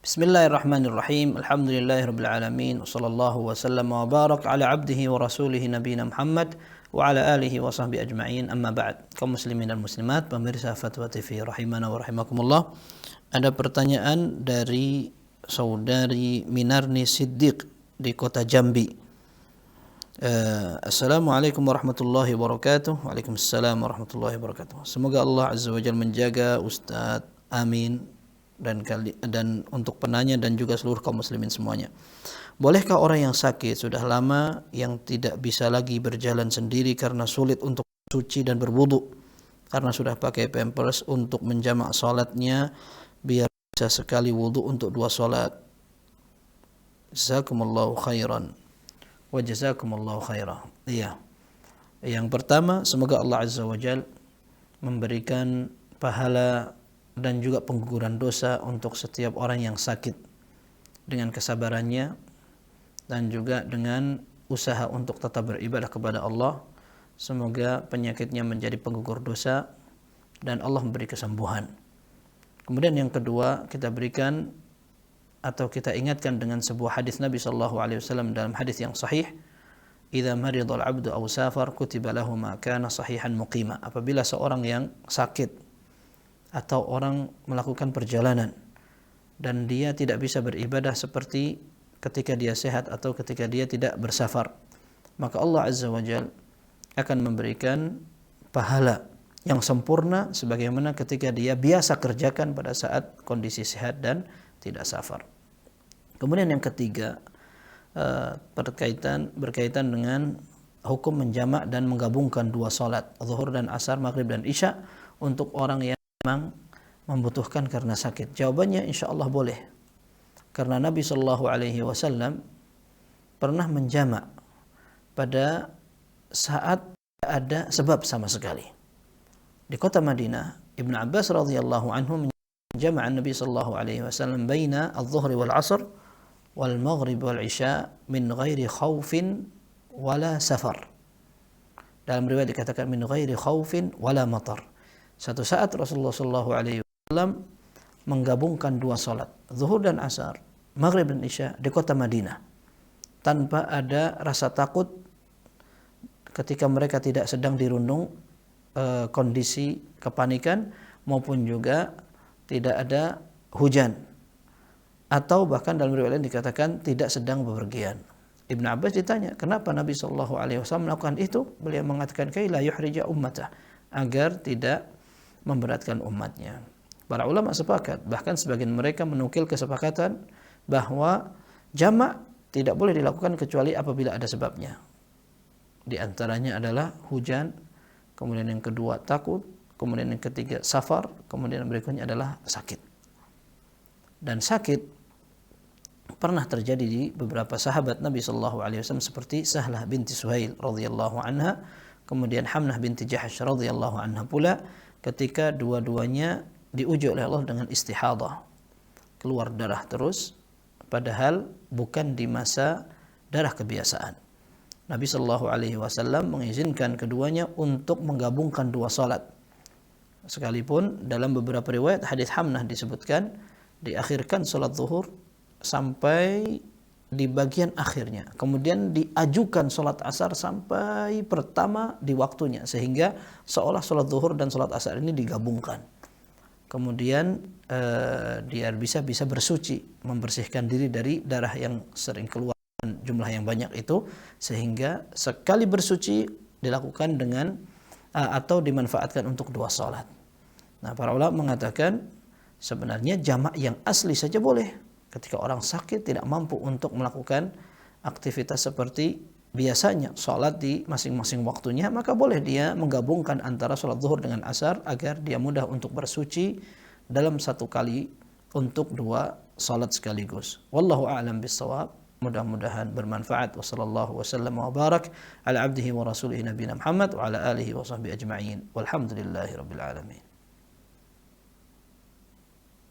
Bismillahirrahmanirrahim. Alhamdulillahirabbil alamin. Wassallallahu wasallam wa barak ala abdihi wa rasulih nabiyina Muhammad wa ala alihi wa sahbihi ajma'in. Amma ba'd. Kaum muslimin dan muslimat, pemirsa Fatwa TV rahimana wa rahimakumullah. Ada pertanyaan dari saudari Minarni Siddiq di kota Jambi. Assalamualaikum warahmatullahi wabarakatuh. Waalaikumsalam warahmatullahi wabarakatuh. Semoga Allah Azza wa Jalla menjaga Ustadz. Amin. Dan untuk penanya dan juga seluruh kaum muslimin semuanya. Bolehkah orang yang sakit sudah lama yang tidak bisa lagi berjalan sendiri karena sulit untuk suci dan berwudu karena sudah pakai pampers untuk menjamak salatnya biar bisa sekali wudu untuk 2 salat? Jazakumullahu khairan wa jazakumullahu khairan. Iya. Yang pertama, semoga Allah Azza wa Jalla memberikan pahala dan juga pengguguran dosa untuk setiap orang yang sakit dengan kesabarannya dan juga dengan usaha untuk tetap beribadah kepada Allah. Semoga penyakitnya menjadi penggugur dosa dan Allah memberi kesembuhan. Kemudian yang kedua, kita berikan atau kita ingatkan dengan sebuah hadis Nabi SAW dalam hadis yang sahih, "Idza maridal 'abdu aw safar kutiba lahu ma kana sahihan muqima." Apabila seorang yang sakit atau orang melakukan perjalanan dan dia tidak bisa beribadah seperti ketika dia sehat atau ketika dia tidak bersafar, maka Allah Azza wa Jalla akan memberikan pahala yang sempurna sebagaimana ketika dia biasa kerjakan pada saat kondisi sehat dan tidak safar. Kemudian yang ketiga, berkaitan dengan hukum menjamak dan menggabungkan 2 salat, zuhur dan asar, maghrib dan isya untuk orang yang memang membutuhkan karena sakit. Jawabannya insyaallah boleh. Karena Nabi SAW pernah menjamak pada saat tidak ada sebab sama sekali. Di kota Madinah, Ibnu Abbas radhiyallahu anhu menjamak Nabi SAW baina adh-dhuhri wal 'asr wal maghrib wal isya min ghairi khaufin wala safar. Dalam riwayat dikatakan min ghairi khaufin wala matar. Satu saat Rasulullah SAW menggabungkan 2 salat, zuhur dan asar, maghrib dan isya di kota Madinah, tanpa ada rasa takut ketika mereka tidak sedang dirundung kondisi kepanikan maupun juga tidak ada hujan, atau bahkan dalam riwayat lain dikatakan tidak sedang bepergian. Ibnu Abbas ditanya, kenapa Nabi SAW melakukan itu? Beliau mengatakan, kai la yuhrija ummatah, agar tidak memberatkan umatnya. Para ulama sepakat, bahkan sebagian mereka menukil kesepakatan bahwa jamak tidak boleh dilakukan kecuali apabila ada sebabnya. Di antaranya adalah hujan, kemudian yang kedua takut, kemudian yang ketiga safar, kemudian berikutnya adalah sakit. Dan sakit pernah terjadi di beberapa sahabat Nabi SAW seperti Sahlah binti Suhail radhiyallahu anha, kemudian Hamnah binti Jahash radhiyallahu anha pula, ketika dua-duanya diuji oleh Allah dengan istihadah, keluar darah terus, padahal bukan di masa darah kebiasaan. Nabi SAW mengizinkan keduanya untuk menggabungkan 2 salat. Sekalipun dalam beberapa riwayat hadis Hamnah disebutkan diakhirkan salat zuhur sampai di bagian akhirnya, kemudian diajukan salat asar sampai pertama di waktunya, sehingga seolah salat zuhur dan salat asar ini digabungkan. Kemudian dia bisa bersuci, membersihkan diri dari darah yang sering keluar jumlah yang banyak itu, sehingga sekali bersuci dilakukan dengan atau dimanfaatkan untuk 2 salat. Nah, para ulama mengatakan sebenarnya jamak yang asli saja boleh. Ketika orang sakit tidak mampu untuk melakukan aktivitas seperti biasanya, sholat di masing-masing waktunya, maka boleh dia menggabungkan antara sholat zuhur dengan asar agar dia mudah untuk bersuci dalam satu kali untuk 2 sholat sekaligus. Wallahu a'lam bissawab. Mudah-mudahan bermanfaat. Wassallallahu wasallam wa barak ala abdihi wa rasulihi nabiyina Muhammad wa ala alihi wa sahbihi ajma'in. Walhamdulillahi rabbil alamin.